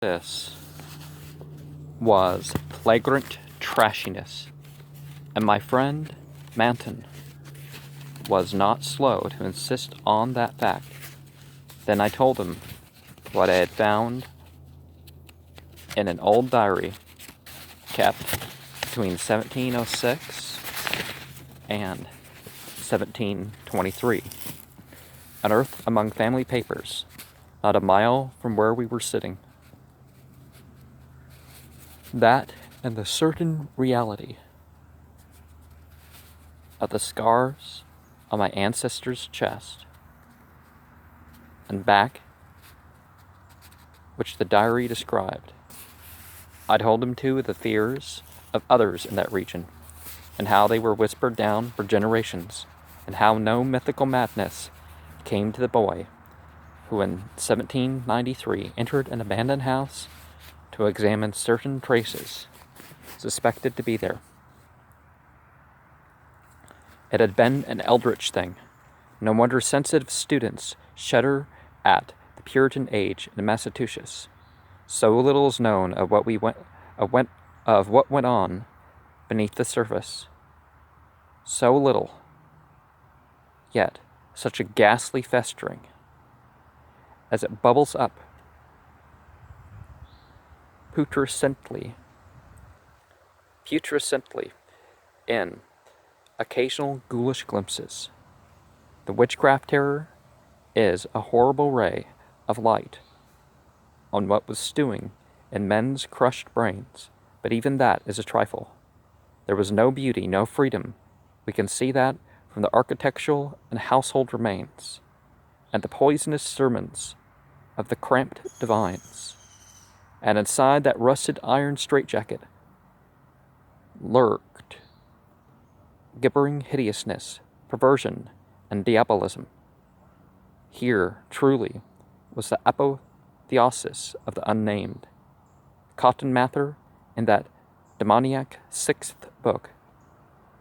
This was flagrant trashiness, and my friend Manton was not slow to insist on that fact. Then I told him what I had found in an old diary kept between 1706 and 1723, unearthed among family papers, not a mile from where we were sitting. That and the certain reality of the scars on my ancestor's chest and back, which the diary described. I told him too of the fears of others in that region, and how they were whispered down for generations, and how no mythical madness came to the boy who in 1793 entered an abandoned house to examine certain traces suspected to be there. It had been an eldritch thing. No wonder sensitive students shudder at the Puritan age in Massachusetts. So little is known of what went on beneath the surface. So little, yet such a ghastly festering as it bubbles up putrescently in occasional ghoulish glimpses. The witchcraft terror is a horrible ray of light on what was stewing in men's crushed brains, but even that is a trifle. There was no beauty, no freedom. We can see that from the architectural and household remains, and the poisonous sermons of the cramped divines. And inside that rusted iron straitjacket lurked gibbering hideousness, perversion, and diabolism. Here, truly, was the apotheosis of the unnamed. Cotton Mather in that demoniac sixth book,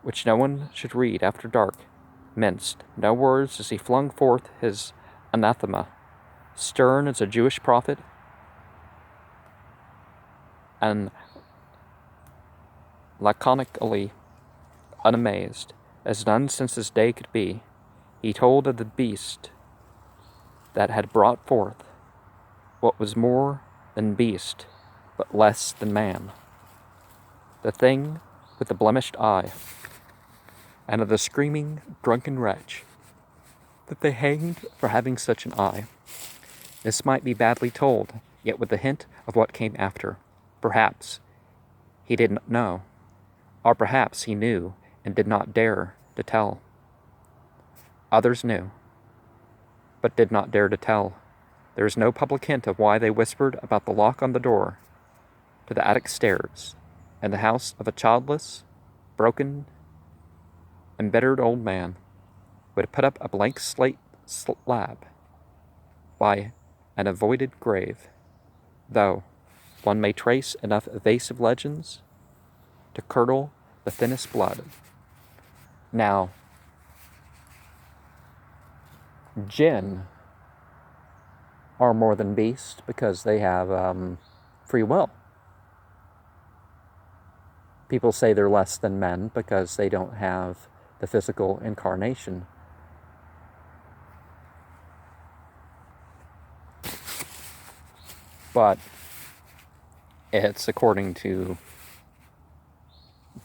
which no one should read after dark, minced no words as he flung forth his anathema, stern as a Jewish prophet, and laconically unamazed as none since his day could be. He told of the beast that had brought forth what was more than beast, but less than man. The thing with the blemished eye, and of the screaming, drunken wretch that they hanged for having such an eye. This might be badly told, yet with the hint of what came after. Perhaps he didn't know, or perhaps he knew and did not dare to tell. Others knew, but did not dare to tell. There is no public hint of why they whispered about the lock on the door to the attic stairs and the house of a childless, broken, embittered old man who had put up a blank slate slab by an avoided grave, though one may trace enough evasive legends to curdle the thinnest blood. Now, jinn are more than beasts because they have free will. People say they're less than men because they don't have the physical incarnation. But it's according to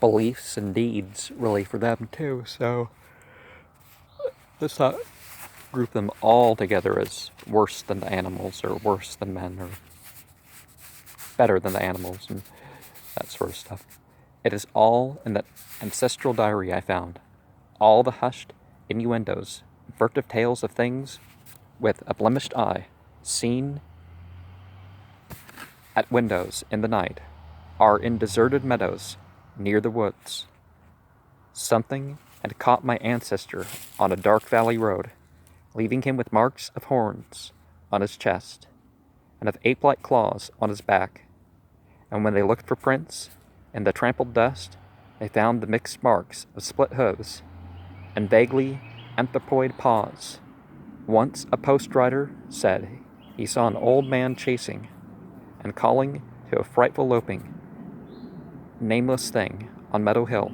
beliefs and deeds, really, for them too. So let's not group them all together as worse than the animals, or worse than men, or better than the animals, and that sort of stuff. It is all in that ancestral diary I found. All the hushed innuendos, furtive tales of things with a blemished eye, seen at windows in the night, are in deserted meadows near the woods. Something had caught my ancestor on a dark valley road, leaving him with marks of horns on his chest and of ape-like claws on his back. And when they looked for prints in the trampled dust, they found the mixed marks of split hooves and vaguely anthropoid paws. Once a post rider said he saw an old man chasing and calling to a frightful loping, nameless thing on Meadow Hill,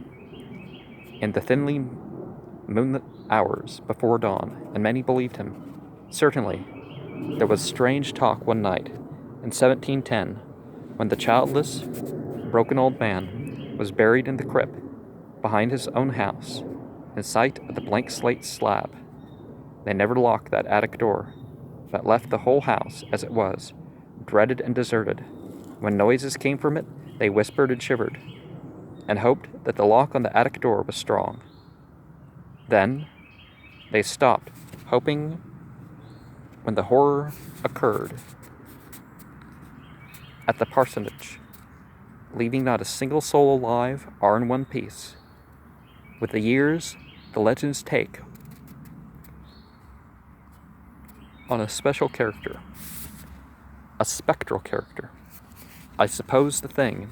in the thinly moonlit hours before dawn, and many believed him. Certainly, there was strange talk one night in 1710, when the childless, broken old man was buried in the crypt behind his own house, in sight of the blank slate slab. They never locked that attic door, but left the whole house as it was, dreaded and deserted. When noises came from it, they whispered and shivered, and hoped that the lock on the attic door was strong. Then they stopped, hoping, when the horror occurred at the parsonage, leaving not a single soul alive or in one piece. With the years, the legends take on a special character, a spectral character. I suppose the thing,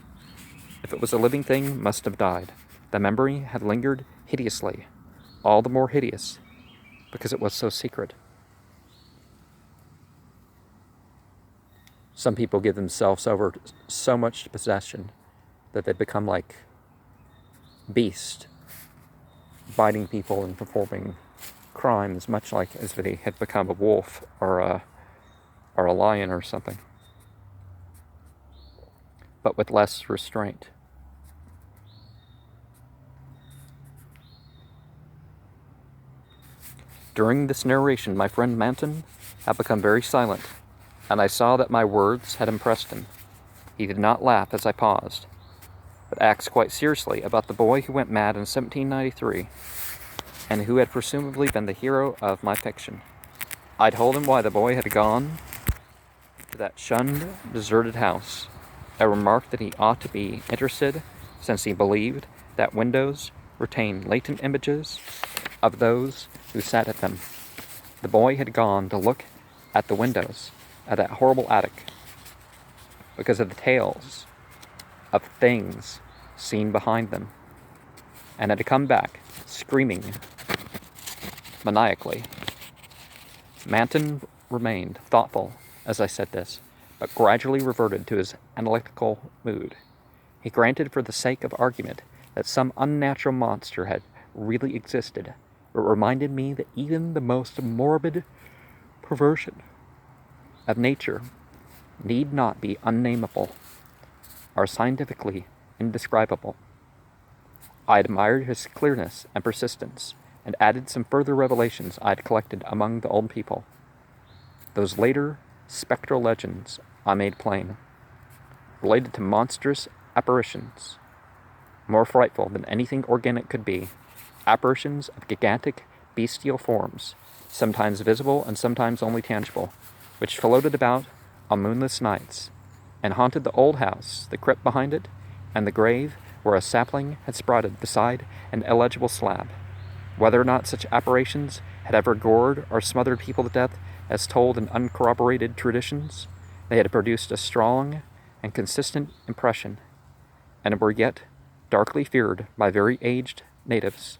if it was a living thing, must have died. The memory had lingered hideously, all the more hideous because it was so secret. Some people give themselves over to so much possession that they become like beasts, biting people and performing crimes, much like as they had become a wolf or a lion or something, but with less restraint. During this narration, my friend Manton had become very silent, and I saw that my words had impressed him. He did not laugh as I paused, but asked quite seriously about the boy who went mad in 1793, and who had presumably been the hero of my fiction. I told him why the boy had gone to that shunned, deserted house. I remarked that he ought to be interested, since he believed that windows retained latent images of those who sat at them. The boy had gone to look at the windows of that horrible attic because of the tales of things seen behind them, and had come back screaming maniacally. Manton remained thoughtful as I said this, but gradually reverted to his analytical mood. He granted for the sake of argument that some unnatural monster had really existed, but reminded me that even the most morbid perversion of nature need not be unnamable or scientifically indescribable. I admired his clearness and persistence, and added some further revelations I had collected among the old people. Those later spectral legends I made plain, related to monstrous apparitions, more frightful than anything organic could be, apparitions of gigantic bestial forms, sometimes visible and sometimes only tangible, which floated about on moonless nights, and haunted the old house, the crypt behind it, and the grave where a sapling had sprouted beside an illegible slab. Whether or not such apparitions had ever gored or smothered people to death, as told in uncorroborated traditions, they had produced a strong and consistent impression, and were yet darkly feared by very aged natives,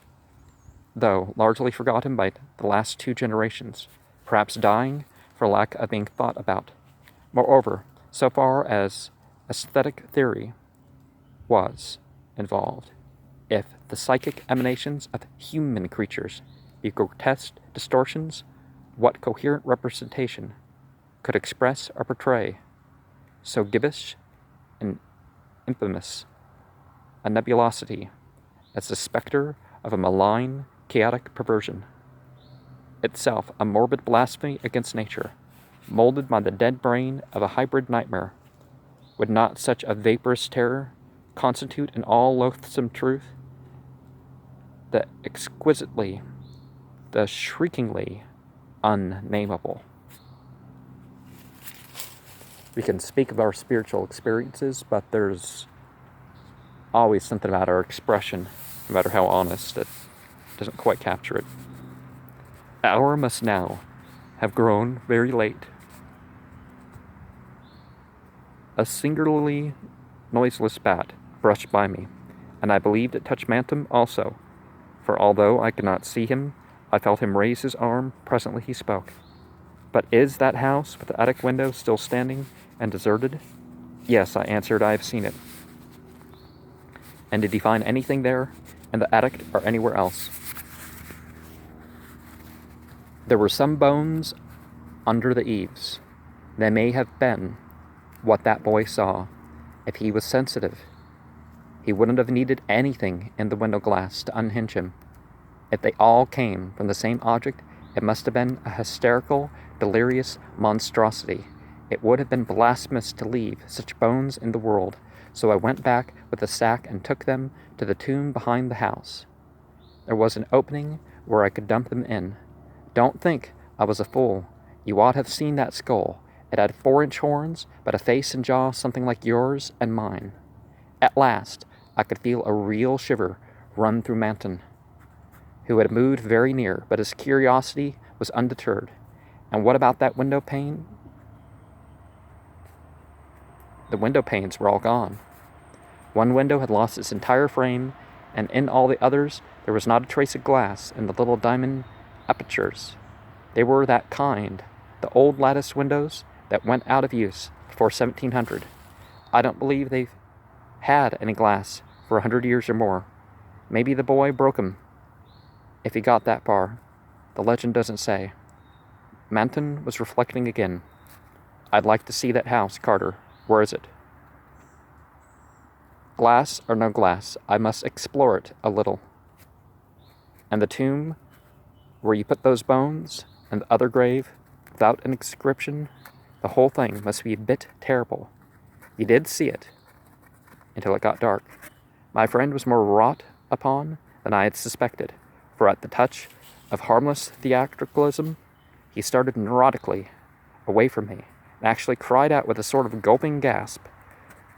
though largely forgotten by the last 2 generations, perhaps dying for lack of being thought about. Moreover, so far as aesthetic theory was involved, if the psychic emanations of human creatures be grotesque distortions, what coherent representation could express or portray so gibbous and infamous a nebulosity as the specter of a malign, chaotic perversion, itself a morbid blasphemy against nature, molded by the dead brain of a hybrid nightmare? Would not such a vaporous terror constitute an all-loathsome truth, the exquisitely, the shriekingly unnamable? We can speak of our spiritual experiences, but there's always something about our expression, no matter how honest, that doesn't quite capture it. The hour must now have grown very late. A singularly noiseless bat brushed by me, and I believed it touched Manton also, for although I could not see him, I felt him raise his arm. Presently he spoke. But is that house with the attic window still standing and deserted? Yes, I answered, I have seen it. And did he find anything there, in the attic or anywhere else? There were some bones under the eaves. They may have been what that boy saw. If he was sensitive, he wouldn't have needed anything in the window glass to unhinge him. If they all came from the same object, it must have been a hysterical, delirious monstrosity. It would have been blasphemous to leave such bones in the world, so I went back with the sack and took them to the tomb behind the house. There was an opening where I could dump them in. Don't think I was a fool. You ought to have seen that skull. It had 4-inch horns, but a face and jaw something like yours and mine. At last, I could feel a real shiver run through Manton, who had moved very near, but his curiosity was undeterred. And what about that window pane? The window panes were all gone. One window had lost its entire frame, and in all the others there was not a trace of glass in the little diamond apertures. They were that kind, the old lattice windows that went out of use before 1700. I don't believe they've had any glass for 100 years or more. Maybe the boy broke 'em, if he got that far. The legend doesn't say. Manton was reflecting again. I'd like to see that house, Carter. Where is it? Glass or no glass, I must explore it a little. And the tomb where you put those bones, and the other grave, without an inscription, the whole thing must be a bit terrible. You did see it, until it got dark. My friend was more wrought upon than I had suspected, for at the touch of harmless theatricalism, he started neurotically away from me, and actually cried out with a sort of gulping gasp,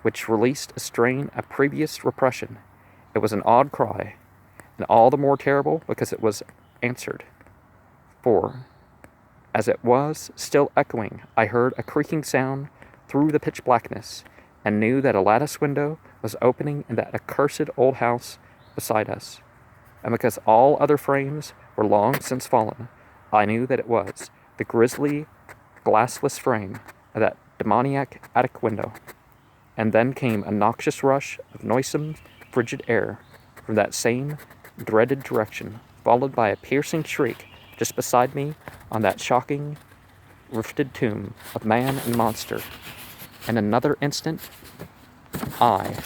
which released a strain of previous repression. It was an odd cry, and all the more terrible because it was answered. For, as it was still echoing, I heard a creaking sound through the pitch blackness, and knew that a lattice window was opening in that accursed old house beside us. And because all other frames were long since fallen, I knew that it was the grisly, glassless frame of that demoniac attic window. And then came a noxious rush of noisome, frigid air from that same dreaded direction, followed by a piercing shriek just beside me on that shocking, rifted tomb of man and monster. In another instant, I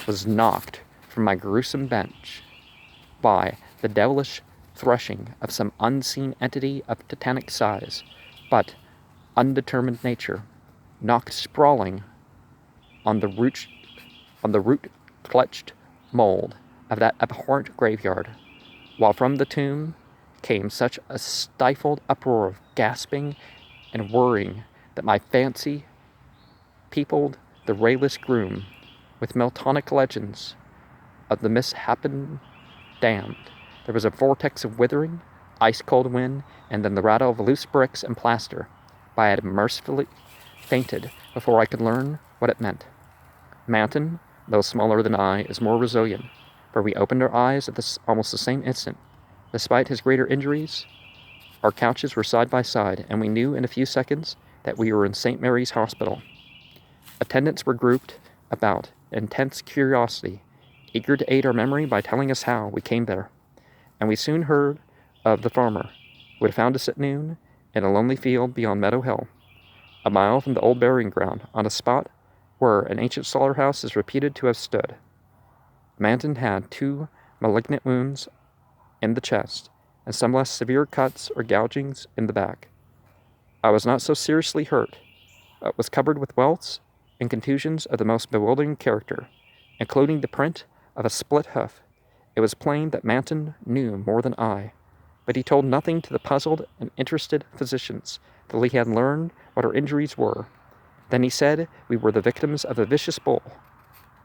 was knocked from my gruesome bench by the devilish threshing of some unseen entity of titanic size, but undetermined nature, knocked sprawling on the root-clutched mold of that abhorrent graveyard, while from the tomb came such a stifled uproar of gasping and worrying that my fancy peopled the rayless gloom with Miltonic legends of the mishappen damned. There was a vortex of withering, ice-cold wind, and then the rattle of loose bricks and plaster. But I had mercifully fainted before I could learn what it meant. Manton, though smaller than I, is more resilient, for we opened our eyes at almost the same instant. Despite his greater injuries, our couches were side by side, and we knew in a few seconds that we were in St. Mary's Hospital. Attendants were grouped about, intense curiosity, eager to aid our memory by telling us how we came there. And we soon heard of the farmer who had found us at noon in a lonely field beyond Meadow Hill, a mile from the old burying ground, on a spot where an ancient slaughterhouse is reputed to have stood. Manton had 2 malignant wounds in the chest, and some less severe cuts or gougings in the back. I was not so seriously hurt, but was covered with welts and contusions of the most bewildering character, including the print of a split hoof. It was plain that Manton knew more than I, but he told nothing to the puzzled and interested physicians till he had learned what our injuries were. Then he said we were the victims of a vicious bull,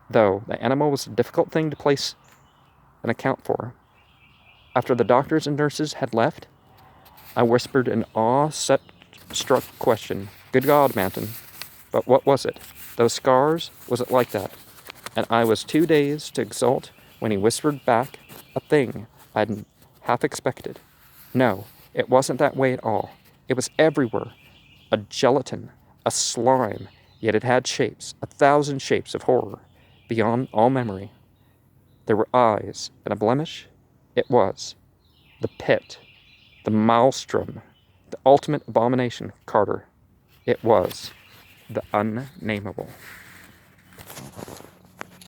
though the animal was a difficult thing to place an account for. After the doctors and nurses had left, I whispered an awe-struck question. Good God, Manton, but what was it? Those scars? Was it like that? And I was too dazed to exult when he whispered back a thing I'd half expected. No, it wasn't that way at all. It was everywhere. A gelatin, a slime, Yet it had shapes, 1,000 shapes of horror, beyond all memory. There were eyes, and a blemish. It was the pit, the maelstrom, the ultimate abomination, Carter. It was the unnamable.